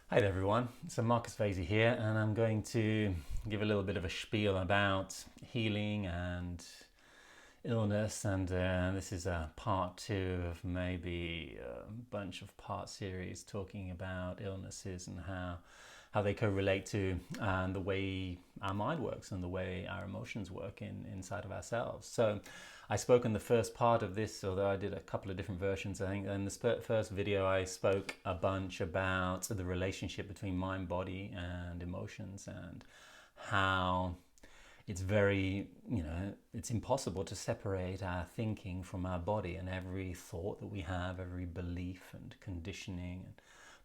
Hi there everyone, so Marcus Vasey here, and I'm going to give a little bit of a spiel about healing and illness, and this is a part two of maybe a bunch of part series talking about illnesses and how they correlate to the way our mind works and the way our emotions work inside of ourselves. So I spoke in the first part of this, although I did a couple of different versions, I think. In the first video, I spoke a bunch about the relationship between mind, body, and emotions, and how it's very, it's impossible to separate our thinking from our body, and every thought that we have, every belief and conditioning and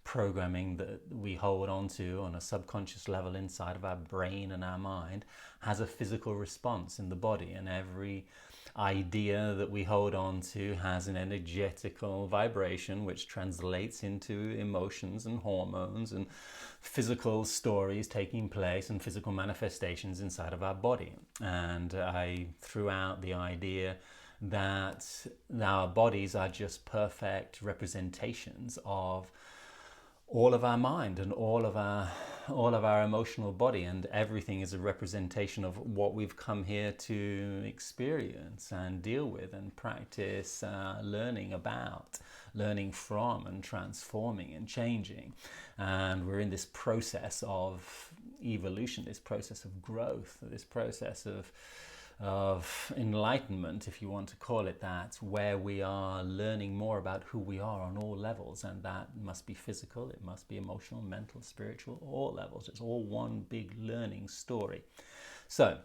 programming that we hold on to on a subconscious level inside of our brain and our mind has a physical response in the body, and every idea that we hold on to has an energetical vibration which translates into emotions and hormones and physical stories taking place and physical manifestations inside of our body. And I threw out the idea that our bodies are just perfect representations of all of our mind and all of our emotional body, and everything is a representation of what we've come here to experience and deal with and practice learning about, learning from, and transforming and changing. And we're in this process of evolution, this process of growth, this process of enlightenment, if you want to call it that, where we are learning more about who we are on all levels, and that must be physical, it must be emotional, mental, spiritual, all levels. It's all one big learning story. So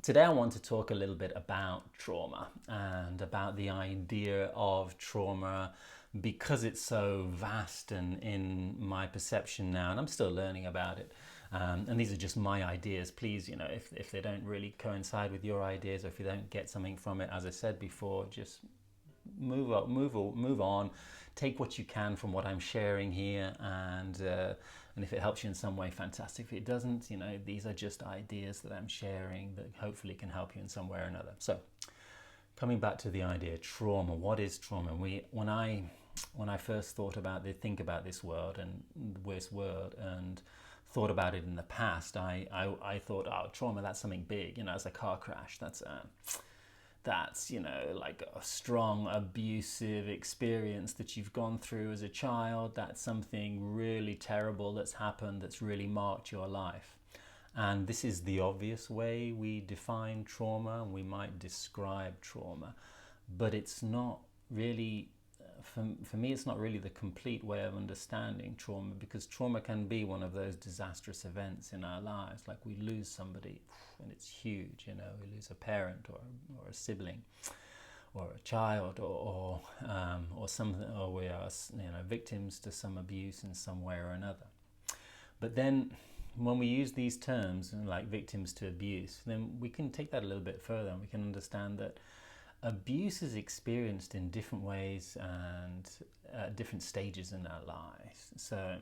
today I want to talk a little bit about trauma and about the idea of trauma, because it's so vast and in my perception now, and I'm still learning about it. And these are just my ideas. Please, if they don't really coincide with your ideas, or if you don't get something from it, as I said before, just move on. Take what you can from what I'm sharing here, and if it helps you in some way, fantastic. If it doesn't, these are just ideas that I'm sharing that hopefully can help you in some way or another. So, coming back to the idea, trauma. What is trauma? When I first think about this word and thought about it in the past, I thought, oh, trauma, that's something big, it's a car crash, that's like a strong abusive experience that you've gone through as a child. That's something really terrible that's happened, that's really marked your life. And this is the obvious way we define trauma, and we might describe trauma, but it's not really, for me, it's not really the complete way of understanding trauma, because trauma can be one of those disastrous events in our lives, like we lose somebody and it's huge, we lose a parent or a sibling or a child, or something, or we are victims to some abuse in some way or another. But then when we use these terms like victims to abuse, then we can take that a little bit further, and we can understand that abuse is experienced in different ways and at different stages in our lives. So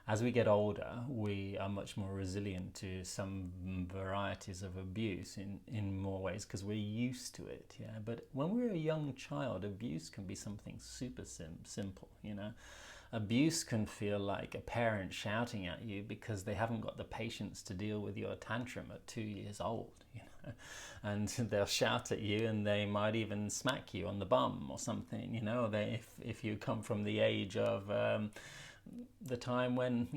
as we get older, we are much more resilient to some varieties of abuse in more ways, because we're used to it. Yeah. But when we're a young child, abuse can be something super simple. Abuse can feel like a parent shouting at you because they haven't got the patience to deal with your tantrum at 2 years old, and they'll shout at you, and they might even smack you on the bum or something, if you come from the age of the time when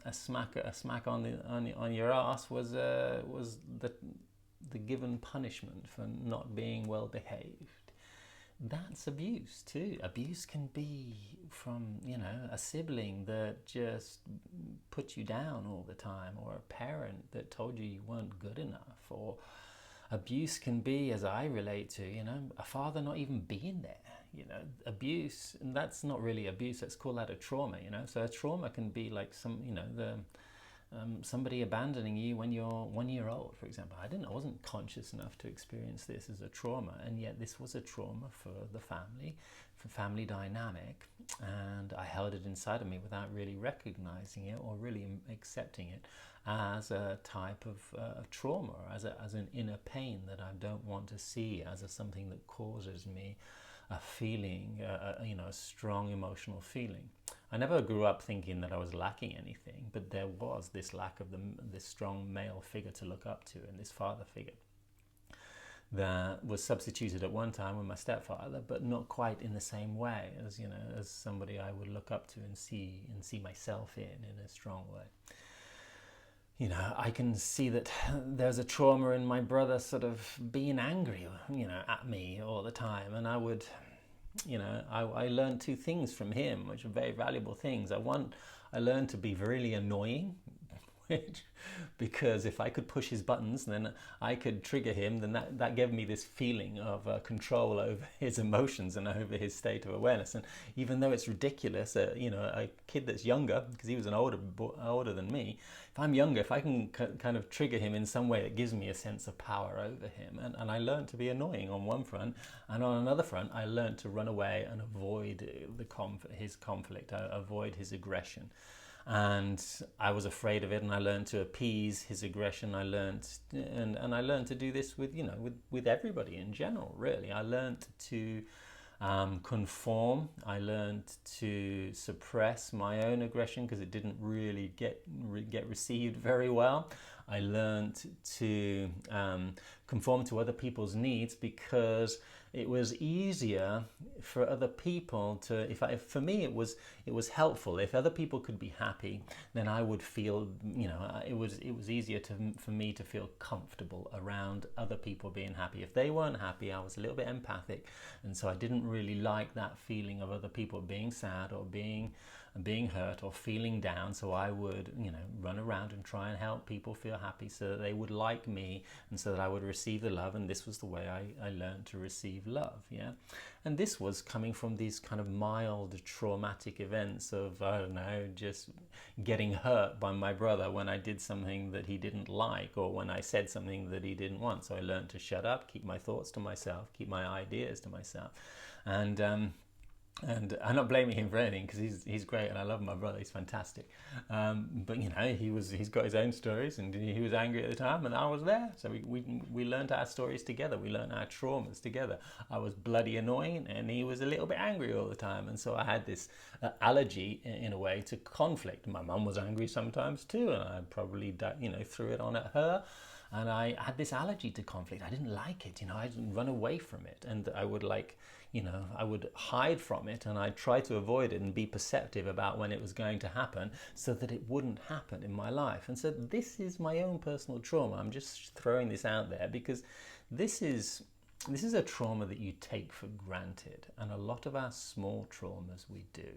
a smack on your ass was the given punishment for not being well behaved. That's abuse too. Abuse can be from, a sibling that just put you down all the time, or a parent that told you weren't good enough, or abuse can be, as I relate to, a father not even being there. Abuse, and that's not really abuse. Let's call that a trauma. So a trauma can be like somebody abandoning you when you're 1 year old, for example. I wasn't conscious enough to experience this as a trauma, and yet this was a trauma for the family, for family dynamic, and I held it inside of me without really recognizing it or really accepting it as a type of trauma, or as an inner pain that I don't want to see as something that causes me a feeling, a strong emotional feeling. I never grew up thinking that I was lacking anything, but there was this lack of this strong male figure to look up to, and this father figure that was substituted at one time with my stepfather, but not quite in the same way as, you know, as somebody I would look up to and see myself in a strong way. You know, I can see that there's a trauma in my brother sort of being angry, you know, at me all the time, and I would, you know, I learned two things from him, which are very valuable things. I learned to be really annoying, because if I could push his buttons, then I could trigger him, then that gave me this feeling of control over his emotions and over his state of awareness. And even though it's ridiculous, you know, a kid that's younger, because he was older than me, if I'm younger, if I can kind of trigger him in some way that gives me a sense of power over him, and I learned to be annoying on one front, and on another front, I learned to run away and avoid his conflict, avoid his aggression. And I was afraid of it, and I learned to appease his aggression. I learned, and I learned to do this with, you know, with everybody in general, really. I learned to conform. I learned to suppress my own aggression because it didn't really get received very well. I learned to conform to other people's needs because it was easier for other people to, for me it was helpful. If other people could be happy, then I would feel, you know, it was easier for me to feel comfortable around other people being happy. If they weren't happy, I was a little bit empathic, and so I didn't really like that feeling of other people being sad or being hurt or feeling down. So I would, you know, run around and try and help people feel happy so that they would like me and so that I would receive the love. And this was the way I learned to receive love. Yeah. And this was coming from these kind of mild traumatic events of, I don't know, just getting hurt by my brother when I did something that he didn't like, or when I said something that he didn't want. So I learned to shut up, keep my thoughts to myself, keep my ideas to myself. And I'm not blaming him for anything, because he's great and I love my brother, he's fantastic. But you know, he's got his own stories, and he was angry at the time and I was there. So we learned our stories together, we learned our traumas together. I was bloody annoying and he was a little bit angry all the time, and so I had this allergy in a way to conflict. My mum was angry sometimes too, and I probably, you know, threw it on at her. And I had this allergy to conflict. I didn't like it, you know, I'd run away from it, and I would, like, you know, I would hide from it, and I'd try to avoid it and be perceptive about when it was going to happen so that it wouldn't happen in my life. And so this is my own personal trauma. I'm just throwing this out there because this is a trauma that you take for granted, and a lot of our small traumas we do.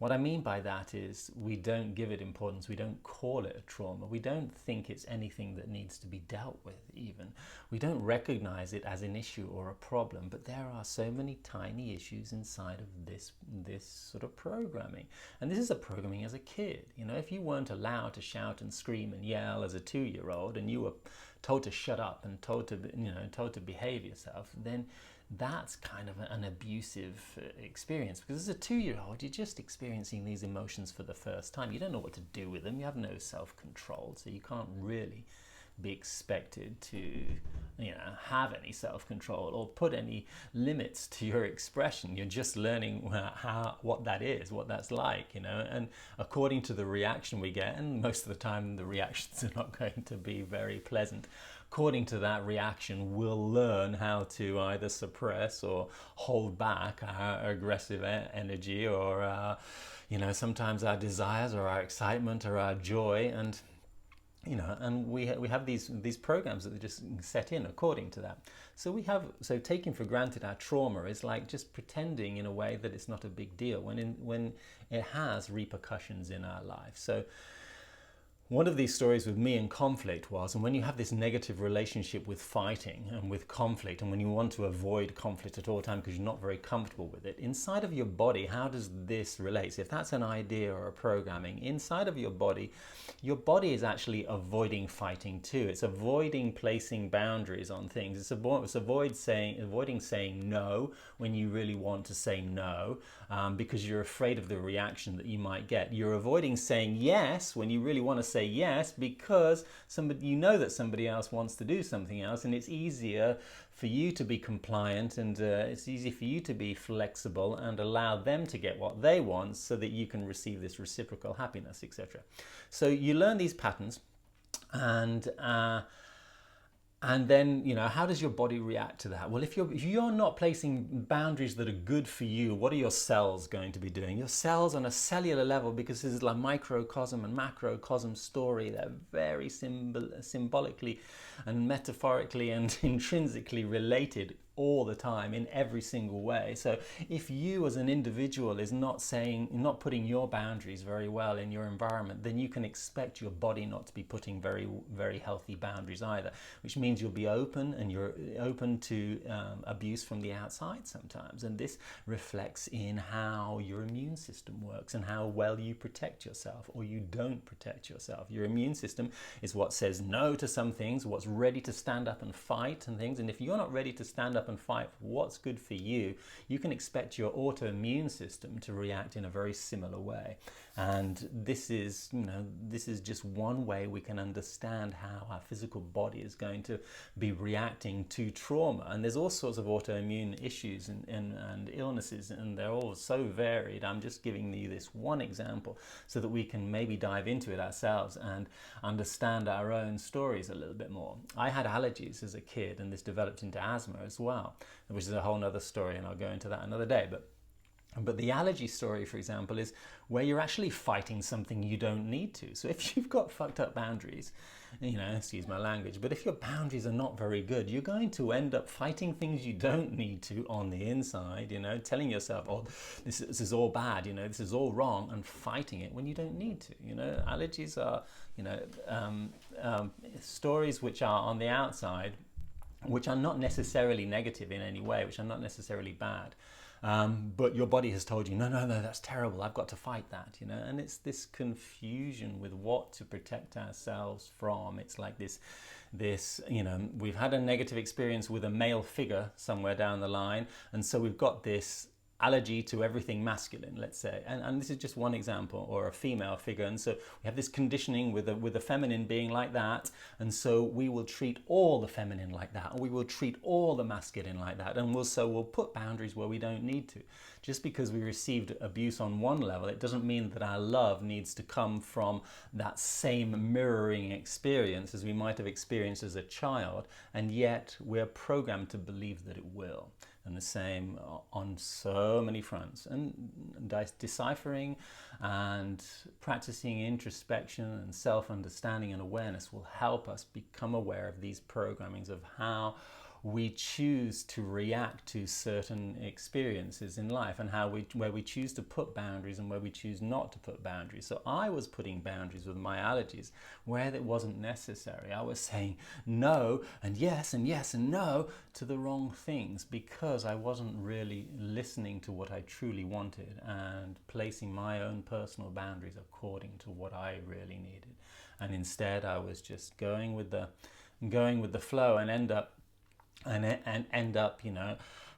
What I mean by that is we don't give it importance, we don't call it a trauma, we don't think it's anything that needs to be dealt with even. We don't recognize it as an issue or a problem, but there are so many tiny issues inside of this sort of programming. And this is a programming as a kid. You know, if you weren't allowed to shout and scream and yell as a 2-year-old, and you were told to shut up and told to behave yourself, then that's kind of an abusive experience, because as a 2-year-old, you're just experiencing these emotions for the first time. You don't know what to do with them. You have no self-control, so you can't really be expected to, you know, have any self-control or put any limits to your expression. You're just learning what that is, what that's like, you know. And according to the reaction we get, and most of the time the reactions are not going to be very pleasant, according to that reaction, we'll learn how to either suppress or hold back our aggressive energy, or you know, sometimes our desires or our excitement or our joy. And you know, and we have these programs that are just set in according to that. So taking for granted our trauma is like just pretending in a way that it's not a big deal when it has repercussions in our life. So one of these stories with me and conflict was, and when you have this negative relationship with fighting and with conflict, and when you want to avoid conflict at all time because you're not very comfortable with it, inside of your body, how does this relate? So if that's an idea or a programming, inside of your body is actually avoiding fighting too. It's avoiding placing boundaries on things. It's avoiding saying no when you really want to say no, because you're afraid of the reaction that you might get. You're avoiding saying yes when you really want to say say yes because you know that somebody else wants to do something else, and it's easier for you to be compliant, and it's easy for you to be flexible and allow them to get what they want so that you can receive this reciprocal happiness, etc. So you learn these patterns, and then, how does your body react to that? Well, if you're not placing boundaries that are good for you, what are your cells going to be doing? Your cells on a cellular level, because this is like microcosm and macrocosm story, they're very symbolically and metaphorically and intrinsically related all the time in every single way. So if you as an individual is not putting your boundaries very well in your environment, then you can expect your body not to be putting very, very healthy boundaries either, which means you'll be open, and you're open to abuse from the outside sometimes. And this reflects in how your immune system works and how well you protect yourself or you don't protect yourself. Your immune system is what says no to some things, what's ready to stand up and fight and things. And if you're not ready to stand up and fight for what's good for you, you can expect your autoimmune system to react in a very similar way. And this is just one way we can understand how our physical body is going to be reacting to trauma. And there's all sorts of autoimmune issues and illnesses, and they're all so varied. I'm just giving you this one example so that we can maybe dive into it ourselves and understand our own stories a little bit more. I had allergies as a kid, and this developed into asthma as well, which is a whole other story, and I'll go into that another day. But the allergy story, for example, is where you're actually fighting something you don't need to. So if you've got fucked up boundaries, excuse my language, but if your boundaries are not very good, you're going to end up fighting things you don't need to on the inside, telling yourself, oh, this is all bad, this is all wrong, and fighting it when you don't need to. Allergies are, stories which are on the outside, which are not necessarily negative in any way, which are not necessarily bad. But your body has told you, no, that's terrible, I've got to fight that, and it's this confusion with what to protect ourselves from. It's like this, we've had a negative experience with a male figure somewhere down the line, and so we've got this allergy to everything masculine, let's say, and this is just one example, or a female figure, and so we have this conditioning with the feminine being like that, and so we will treat all the feminine like that, and we will treat all the masculine like that, and we'll put boundaries where we don't need to. Just because we received abuse on one level, it doesn't mean that our love needs to come from that same mirroring experience as we might have experienced as a child, and yet we're programmed to believe that it will. And the same on so many fronts. And deciphering and practicing introspection and self-understanding and awareness will help us become aware of these programmings of how we choose to react to certain experiences in life, and where we choose to put boundaries and where we choose not to put boundaries. So I was putting boundaries with my allergies where it wasn't necessary. I was saying no and yes and yes and no to the wrong things because I wasn't really listening to what I truly wanted and placing my own personal boundaries according to what I really needed. And instead I was just going with the flow and end up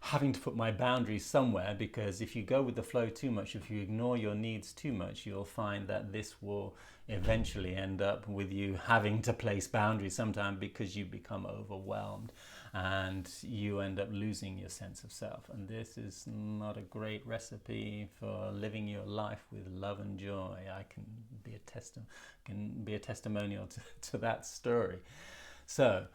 having to put my boundaries somewhere, because if you go with the flow too much, if you ignore your needs too much, you'll find that this will eventually end up with you having to place boundaries sometime, because you become overwhelmed and you end up losing your sense of self. And this is not a great recipe for living your life with love and joy. I can be a testimonial to that story. So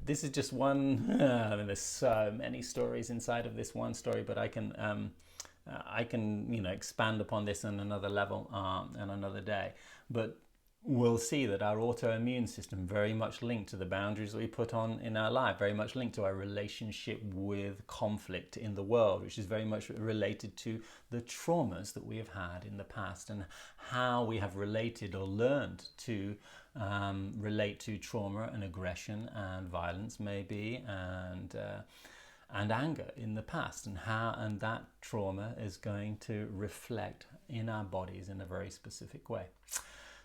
this is just one. There's so many stories inside of this one story, but I can expand upon this on another level and another day. But we'll see that our autoimmune system very much linked to the boundaries that we put on in our life, very much linked to our relationship with conflict in the world, which is very much related to the traumas that we have had in the past and how we have related or learned to relate to trauma and aggression and violence maybe, and anger in the past, and that trauma is going to reflect in our bodies in a very specific way.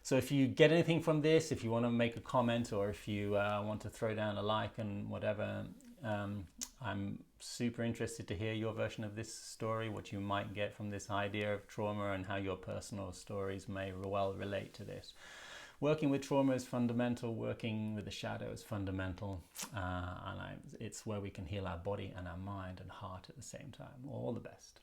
So if you get anything from this, if you want to make a comment, or if you want to throw down a like and whatever, I'm super interested to hear your version of this story, what you might get from this idea of trauma and how your personal stories may well relate to this. working with trauma is fundamental, working with the shadow is fundamental, it's where we can heal our body and our mind and heart at the same time. All the best.